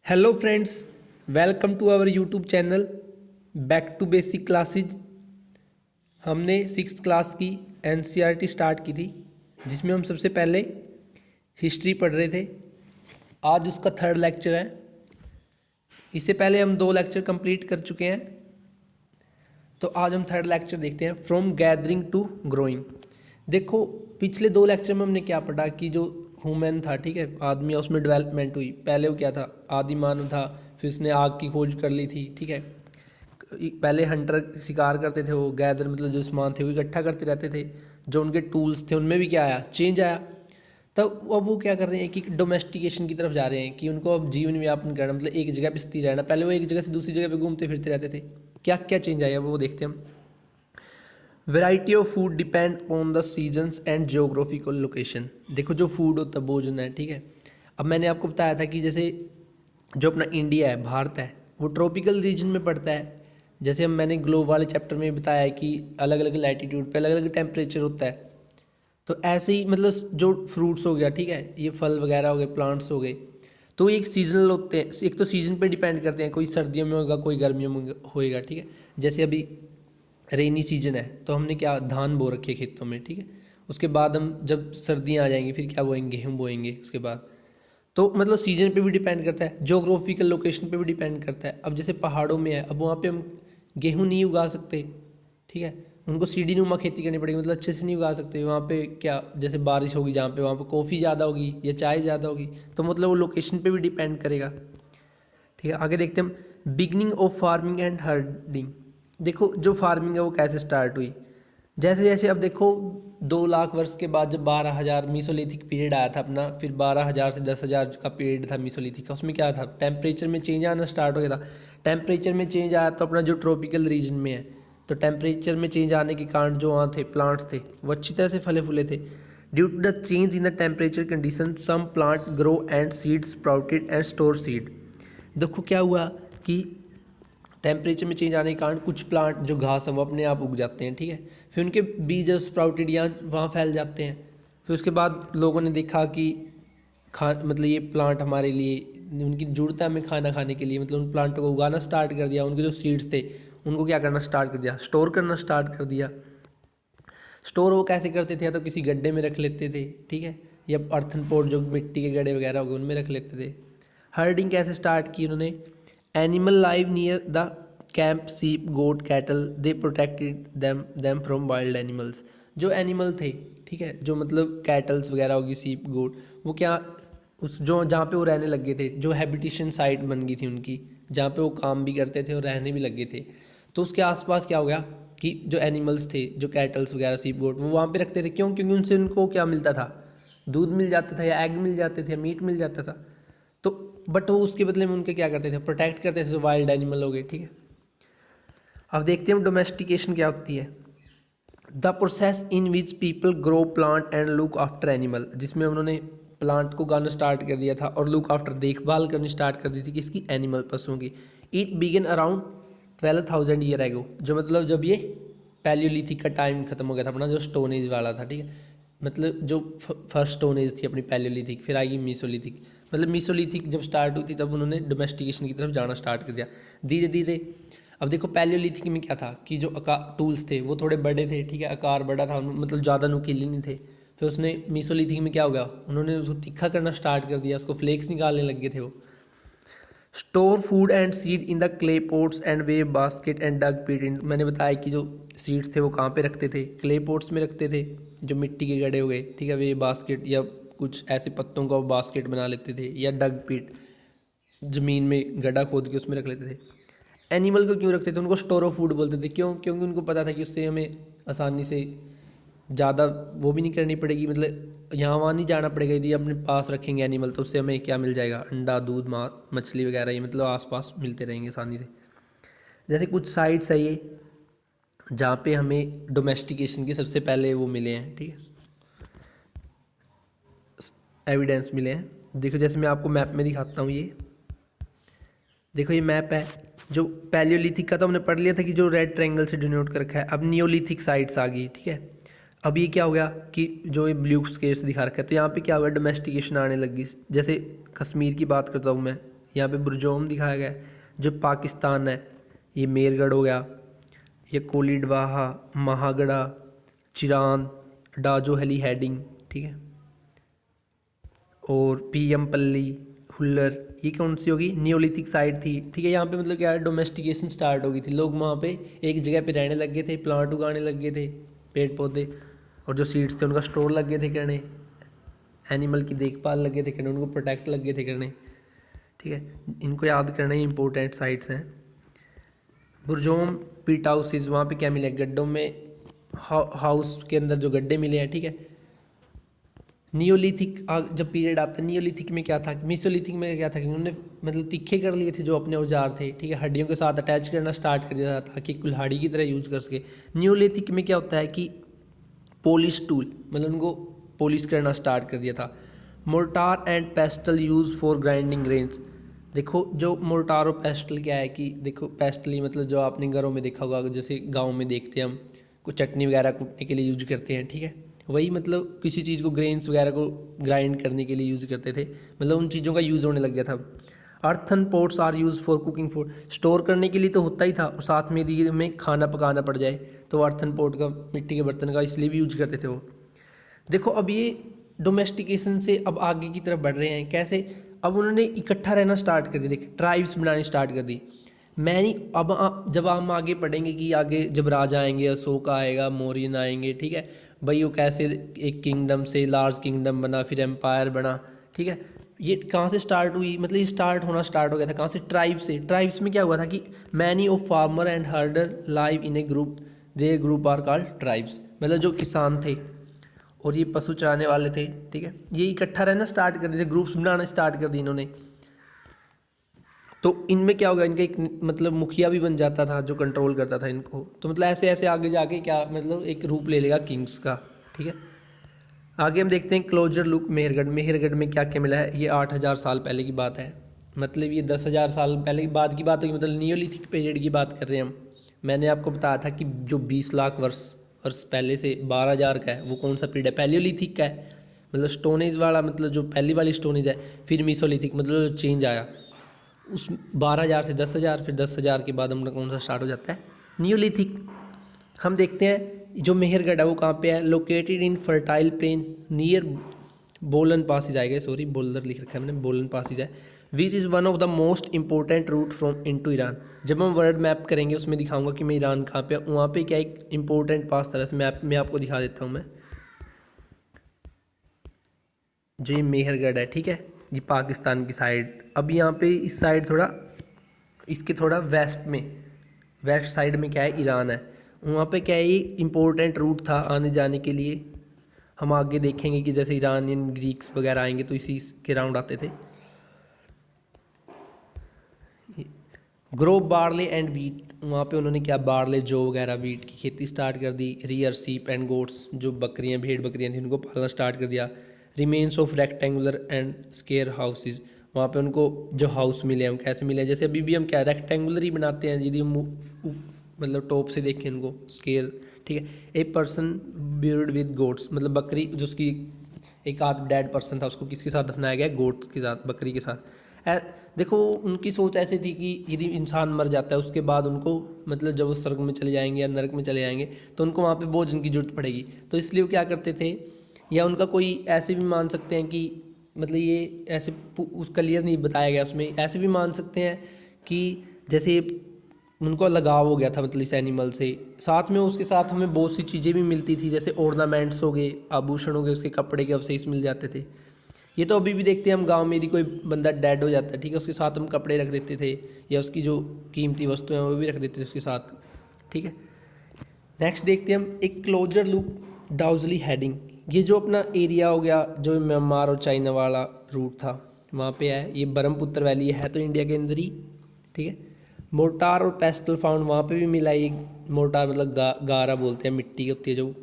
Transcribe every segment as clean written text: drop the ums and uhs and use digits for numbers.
Hello friends, welcome to our YouTube channel back to basic classes. हमने six class की NCERT start की थी, जिसमें हम सबसे पहले हिस्ट्री पढ़ रहे थे। आज उसका थर्ड लेक्चर है। इससे पहले हम 2 लेक्चर कंप्लीट कर चुके हैं, तो आज हम थर्ड लेक्चर देखते हैं, फ्रॉम गैदरिंग टू ग्रोइंग। देखो, पिछले 2 लेक्चर में हमने क्या पढ़ा कि जो ह्यूमन था, ठीक है, आदमी, उसमें डेवलपमेंट हुई। पहले वो क्या था, आदि मानव था, फिर उसने आग की खोज कर ली थी, ठीक है। पहले हंटर शिकार करते थे, वो गैदर मतलब जो सामान थे वो इकट्ठा करते रहते थे। जो उनके टूल्स थे उनमें भी क्या आया, चेंज आया। तब अब वो क्या कर रहे हैं कि डोमेस्टिकेशन की तरफ जा रहे हैं, कि उनको अब जीवन यापन करना, मतलब एक जगह पे स्थिर रहना। पहले वो एक जगह से दूसरी जगह पे घूमते फिरते रहते थे। क्या क्या चेंज आया वो देखते हैं हम। Variety of food depend on the seasons and geographical location. देखो, जो फूड होता है, भोजन है, ठीक है। अब मैंने आपको बताया था कि जैसे जो अपना इंडिया है, भारत है, वो ट्रॉपिकल रीजन में पड़ता है। जैसे हम मैंने ग्लोब वाले चैप्टर में बताया है कि अलग अलग लैटीट्यूड पे अलग अलग टेम्परेचर होता है। तो ऐसे ही मतलब जो फ्रूट्स हो गया, ठीक है, ये फल वगैरह हो गए, प्लांट्स हो गए, तो एक सीजनल होते हैं। एक तो सीजन पे डिपेंड करते हैं, कोई सर्दियों में होगा, कोई गर्मियों में होएगा, ठीक है। जैसे अभी रेनी सीजन है तो हमने क्या, धान बो रखे खेतों में, ठीक है। उसके बाद हम जब सर्दियाँ आ जाएंगी फिर क्या बोएंगे, गेहूँ बोएंगे उसके बाद। तो मतलब सीजन पे भी डिपेंड करता है, जोग्राफिकल लोकेशन पे भी डिपेंड करता है। अब जैसे पहाड़ों में है, अब वहाँ पे हम गेहूँ नहीं उगा सकते, ठीक है। उनको सीढ़ी नुमा खेती करनी पड़ेगी, मतलब अच्छे से नहीं उगा सकते। वहाँ पे क्या, जैसे बारिश होगी जहाँ पे, वहाँ पे कॉफ़ी ज़्यादा होगी या चाय ज़्यादा होगी, तो मतलब वो लोकेशन पे भी डिपेंड करेगा, ठीक है। आगे देखते हैं हम, beginning of farming and herding. देखो, जो फार्मिंग है वो कैसे स्टार्ट हुई। जैसे जैसे अब देखो, 2 लाख वर्ष के बाद जब 12,000 मीसोलिथिक पीरियड आया था अपना, फिर 12,000 से 10,000 का पीरियड था मीसोलिथिक का। उसमें क्या था, टेम्परेचर में चेंज आना स्टार्ट हो गया था। टेम्परेचर में चेंज आया तो अपना जो ट्रॉपिकल रीजन में है, तो टेम्परेचर में चेंज आने के कारण जो वहाँ थे प्लांट्स थे वो अच्छी तरह से फले फूले थे। Due to the change in the temperature condition some plant grow and seed sprouted and store seed. देखो क्या हुआ कि टेम्परेचर में चेंज आने के कारण कुछ प्लांट जो घास है वो अपने आप उग जाते हैं, ठीक है। फिर उनके बीज स्प्राउटेड यहाँ वहाँ फैल जाते हैं। फिर उसके बाद लोगों ने देखा कि मतलब ये प्लांट हमारे लिए, उनकी ज़रूरत है हमें खाना खाने के लिए, मतलब उन प्लांटों को उगाना स्टार्ट कर दिया। उनके जो सीड्स थे उनको क्या करना स्टार्ट कर दिया, स्टोर करना स्टार्ट कर दिया। स्टोर वो कैसे करते थे, या तो किसी गड्ढे में रख लेते थे, ठीक है, या अर्थन पोट जो मिट्टी के गड्ढे वगैरह हो गए उनमें रख लेते थे। हर्डिंग कैसे स्टार्ट की उन्होंने, animal live near the camp, sheep, goat, cattle, they protected them from wild animals. जो एनिमल थे, ठीक है, जो मतलब कैटल्स वगैरह होगी, सीप, गोट, वो क्या, उस जो जहाँ पे वो रहने लग गए थे, जो हैबिटेशन साइट बन गई थी उनकी, जहाँ पे वो काम भी करते थे और रहने भी लग गए थे, तो उसके आसपास क्या हो गया कि जो एनिमल्स थे, जो कैटल्स वगैरह, सीप, गोट, वो वहाँ पे रखते थे। क्यों? क्योंकि उनसे उनको क्या मिलता था, दूध मिल जाता था, या एग मिल जाते थे, मीट मिल जाता था। तो बट वो उसके बदले में उनके क्या करते थे, प्रोटेक्ट करते थे, जो वाइल्ड एनिमल हो गए, ठीक है। अब देखते हैं डोमेस्टिकेशन क्या होती है। The process in which people grow plant and look after animal, जिसमें उन्होंने प्लांट को उगाना स्टार्ट कर दिया था और लुक आफ्टर, देखभाल करनी स्टार्ट कर दी थी किसकी, एनिमल, पशुओं की। It begin around 12,000 year ago, जो मतलब जब ये पैलियोलिथिक का टाइम खत्म हो गया था अपना, जो स्टोन एज वाला था, ठीक है। मतलब जो फर्स्ट स्टोन एज थी अपनी पैलियोलिथिक, फिर आएगी मीसोलिथिक। मतलब मीसोलिथिक जब स्टार्ट हुई थी तब उन्होंने डोमेस्टिकेशन की तरफ जाना स्टार्ट कर दिया धीरे धीरे। अब देखो, पैलियोलिथिक में क्या था कि जो टूल्स थे वो थोड़े बड़े थे, ठीक है, आकार बड़ा था, मतलब ज़्यादा नुकीले नहीं थे। फिर उसने मीसोलिथिक में क्या हो गया, उन्होंने उसको तीखा करना स्टार्ट कर दिया, उसको फ्लेक्स निकालने लग गए थे वो। Store food and seed in the clay pots and weave basket and dug pit in. मैंने बताया कि जो सीड्स थे वो कहाँ पे रखते थे, क्ले पोट्स में रखते थे, जो मिट्टी के गड्ढे हो गए, ठीक है, वेव बास्केट, या कुछ ऐसे पत्तों का बास्केट बना लेते थे, या डग पीट, ज़मीन में गड्ढा खोद के उसमें रख लेते थे। एनिमल को क्यों रखते थे, उनको स्टोर ऑफ फूड बोलते थे। क्यों? क्योंकि उनको पता था कि उससे हमें आसानी से ज़्यादा वो भी नहीं करनी पड़ेगी, मतलब यहाँ वहाँ नहीं जाना पड़ेगा। यदि अपने पास रखेंगे एनिमल तो उससे हमें क्या मिल जाएगा, अंडा, दूध, मछली वगैरह, ये मतलब आसपास मिलते रहेंगे आसानी से। जैसे कुछ साइट्स है ये जहाँ पे हमें डोमेस्टिकेशन के सबसे पहले वो मिले हैं, ठीक है, एविडेंस मिले हैं। देखो, जैसे मैं आपको मैप में दिखाता हूँ, ये देखो, ये मैप है। जो पैलियोलिथिक का तो हमने पढ़ लिया था कि जो रेड ट्रायंगल से डिनोट कर रखा है। अब नियोलिथिक साइट्स आ गई, ठीक है। अब ये क्या हो गया कि जो ये ब्लू स्केल से दिखा रखा है, तो यहाँ पे क्या हो गया, डोमेस्टिकेशन आने लगी। जैसे कश्मीर की बात करता हूँ मैं, यहाँ पे बुरजोम दिखाया गया है। जो पाकिस्तान है ये मेरगढ़ हो गया, ये कोलिडवाहा, महागढ़ा, चिरान, डाजो हेली हेडिंग, ठीक है, और पीएमपल्ली, हुल्लर, ये कौन सी होगी, नियोलिथिक साइट थी, ठीक है। यहाँ पे मतलब क्या है, डोमेस्टिकेशन स्टार्ट हो गई थी, लोग वहाँ पे एक जगह पे रहने लग गए थे, प्लांट उगाने लग गए थे, पेड़ पौधे, और जो सीड्स थे उनका स्टोर लग गए थे करने, एनिमल की देखभाल लगे थे करने, उनको प्रोटेक्ट लगे थे करने, ठीक है। इनको याद करना ही इंपॉर्टेंट साइट्स हैं। बुरजोम पीट हाउसेज, वहाँ पे क्या मिले, गड्ढों में, हाउस के अंदर जो गड्ढे मिले हैं, ठीक है। नियोलिथिक जब पीरियड आता है, नियोलिथिक में क्या था, मीसोलिथिक में क्या था कि उन्होंने मतलब तीखे कर लिए थे जो अपने औजार थे, ठीक है, हड्डियों के साथ अटैच करना स्टार्ट कर दिया था ताकि कुल्हाड़ी की तरह यूज कर सके। नियोलिथिक में क्या होता है कि पॉलिश टूल, मतलब उनको पॉलिश करना स्टार्ट कर दिया था। Mortar and pastel use for grinding grains, देखो जो मोर्टार और पेस्टल क्या है कि देखो पेस्टली मतलब जो आपने घरों में देखा होगा, जैसे गाँव में देखते हैं हम कुछ चटनी वगैरह कूटने के लिए यूज करते हैं, ठीक है, वही मतलब किसी चीज़ को ग्रेन्स वगैरह को ग्राइंड करने के लिए यूज़ करते थे, मतलब उन चीज़ों का यूज़ होने लग गया था। Earthen pots are use for cooking food, store करने के लिए तो होता ही था, और साथ में यदि हमें खाना पकाना पड़ जाए तो अर्थन पोट का, मिट्टी के बर्तन का, इसलिए भी यूज करते थे वो। देखो अब ये डोमेस्टिकेशन से अब आगे की तरफ बढ़ रहे हैं, कैसे, अब उन्होंने इकट्ठा रहना स्टार्ट कर दिया, देखिए ट्राइब्स बनानी स्टार्ट कर दी। मैं नहीं, अब जब हम आगे पढ़ेंगे कि आगे जब राजा आएंगे, अशोक आएगा, मौर्यन आएंगे, ठीक है, भाई वो कैसे एक किंगडम से लार्ज किंगडम बना, फिर एम्पायर बना, ठीक है। ये कहाँ से स्टार्ट हुई, मतलब ये स्टार्ट होना स्टार्ट हो गया था कहाँ से, ट्राइब से। ट्राइब्स में क्या हुआ था कि many of farmer and herder live in a group, they group are called tribes, मतलब जो किसान थे और ये पशु चराने वाले थे, ठीक है, ये इकट्ठा रहना स्टार्ट कर दिए थे, ग्रुप्स बनाना स्टार्ट कर दिए इन्होंने। तो इनमें क्या होगा, इनका एक मतलब मुखिया भी बन जाता था जो कंट्रोल करता था इनको, तो मतलब ऐसे ऐसे आगे जाके क्या मतलब एक रूप ले लेगा किंग्स का, ठीक है। आगे हम देखते हैं क्लोजर लुक मेहरगढ़। मेहरगढ़ में क्या क्या मिला है, ये 8,000 साल पहले की बात है, मतलब ये 10,000 साल पहले की बात होगी, मतलब नियोलिथिक पीरियड की बात कर रहे हैं हम। मैंने आपको बताया था कि जो 20 लाख वर्ष पहले से 12,000 का है वो कौन सा पीरियड है, पैलियोलिथिक का है, मतलब स्टोनेज वाला, मतलब जो पहली वाली स्टोनेज है। फिर मीसोलिथिक, मतलब जो चेंज आया उस 12,000 से 10,000, फिर 10,000 के बाद हम कौन सा स्टार्ट हो जाता है, नियोलिथिक। हम देखते हैं जो मेहरगढ़ है वो कहाँ पे है, located in fertile plain near Bolan passes आएगा, सॉरी बोल्डर लिख रखा है मैंने, बोलन पासिज है, which is one of the most important route from into Iran. जब हम वर्ल्ड मैप करेंगे उसमें दिखाऊंगा कि मैं ईरान कहाँ पे, वहाँ पे क्या एक इंपॉर्टेंट पास था, वैसे मैप में आपको दिखा देता हूँ मैं। जो ये मेहरगढ़ है, ठीक है, ये पाकिस्तान की साइड, अब यहाँ पे इस साइड थोड़ा, इसके थोड़ा वेस्ट साइड में क्या है, ईरान है, वहाँ पे क्या है, ये इम्पोर्टेंट रूट था आने जाने के लिए। हम आगे देखेंगे कि जैसे ईरानियन ग्रीक्स वगैरह आएंगे तो इसी के राउंड आते थे। ग्रो बार्ले एंड वीट, वहाँ पे उन्होंने क्या, बार्ले, जौ वगैरह, वीट की खेती स्टार्ट कर दी। रियर सीप एंड गोट्स, जो बकरियाँ, भेड़ बकरियाँ थी उनको पालना स्टार्ट कर दिया। Remains of rectangular and square houses, वहाँ पे उनको जो हाउस मिले हैं कैसे मिले हैं, जैसे अभी भी हम क्या रेक्टेंगुलर ही बनाते हैं, यदि हम मतलब टॉप से देखें उनको, स्केयर, ठीक है। ए पर्सन ब्यूर्ड विद गोट्स, मतलब बकरी, जो उसकी एक आध डेड पर्सन था उसको किसके साथ दफनाया गया, गोट्स के साथ, बकरी के साथ। देखो उनकी सोच ऐसी थी कि यदि इंसान मर जाता है उसके बाद उनको मतलब जब वो स्वर्ग में चले जाएंगे या नरक में चले जाएंगे तो उनको वहाँ पे भोजन की जरूरत पड़ेगी, तो इसलिए वो क्या करते थे, या उनका कोई ऐसे भी मान सकते हैं कि मतलब ये ऐसे उस क्लियर नहीं बताया गया उसमें, ऐसे भी मान सकते हैं कि जैसे उनको लगाव हो गया था मतलब इस एनिमल से, साथ में उसके साथ हमें बहुत सी चीज़ें भी मिलती थी, जैसे ऑर्नामेंट्स हो गए, आभूषण हो गए, उसके कपड़े के अवशेष मिल जाते थे। ये तो अभी भी देखते हैं हम गांव में, यदि कोई बंदा डेड हो जाता है, ठीक है, उसके साथ हम कपड़े रख देते थे या उसकी जो कीमती वस्तुएं हैं वो भी रख देते थे उसके साथ, ठीक है। नेक्स्ट देखते हैं हम एक क्लोजर लुक डाउजली हेडिंग। ये जो अपना एरिया हो गया जो म्यांमार और चाइना वाला रूट था वहाँ पे है, ये ब्रह्मपुत्र वैली है तो इंडिया के अंदर ही, ठीक है। मोर्टार और पेस्टल फाउंड, वहाँ पे भी मिला, ये मोर्टार मतलब गारा बोलते हैं, मिट्टी होती है जो,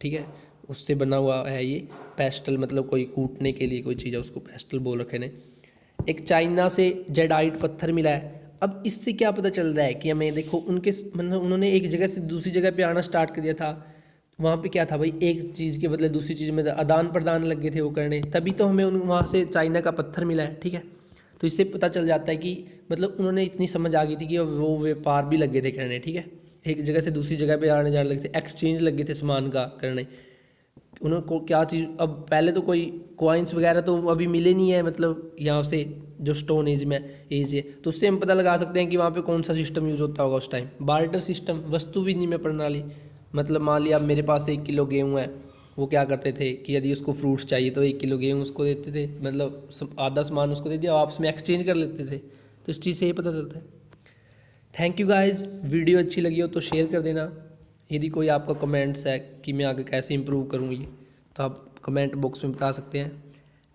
ठीक है, उससे बना हुआ है ये। पेस्टल मतलब कोई कूटने के लिए कोई चीज़ है, उसको पेस्टल बोल रखे ने। एक चाइना से जेडाइट पत्थर मिला है। अब इससे क्या पता चल रहा है कि हमें देखो उनके मतलब उन्होंने एक जगह से दूसरी जगह पे आना स्टार्ट कर दिया था, वहाँ पे क्या था भाई, एक चीज़ के बदले दूसरी चीज़ में आदान प्रदान लग गए थे वो करने, तभी तो हमें वहाँ से चाइना का पत्थर मिला है, ठीक है। तो इससे पता चल जाता है कि मतलब उन्होंने इतनी समझ आ गई थी कि वो व्यापार भी लगे थे करने, ठीक है, एक जगह से दूसरी जगह पे आने जाने लगे थे, एक्सचेंज लगे थे सामान का करने। उनको क्या चीज़, अब पहले तो कोई कॉइन्स वगैरह तो अभी मिले नहीं है, मतलब यहाँ से जो स्टोन एज में एज है, तो उससे हम पता लगा सकते हैं कि वहाँ पे कौन सा सिस्टम यूज़ होता होगा उस टाइम। बार्टर सिस्टम, वस्तु विनिमय प्रणाली, मतलब मान लिया मेरे पास 1 किलो गेहूँ है, वो क्या करते थे कि यदि उसको फ्रूट्स चाहिए तो 1 किलो गेहूँ उसको देते थे, मतलब आधा सामान उसको दे दिया, आपस में एक्सचेंज कर लेते थे। तो इस चीज़ से ये पता चलता है। थैंक यू गाइज, वीडियो अच्छी लगी हो तो शेयर कर देना। यदि कोई आपका कमेंट्स है कि मैं आगे कैसे इंप्रूव करूँ ये, तो आप कमेंट बॉक्स में बता सकते हैं।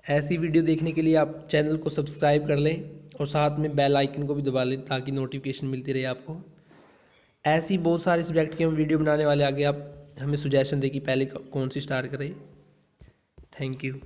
ऐसी वीडियो देखने के लिए आप चैनल को सब्सक्राइब कर लें और साथ में बेल आइकन को भी दबा लें ताकि नोटिफिकेशन मिलती रहे आपको। ऐसी बहुत सारे सब्जेक्ट की हम वीडियो बनाने वाले, आगे आप हमें सुजेशन दें कि पहले कौन सी स्टार्ट करें। Thank you.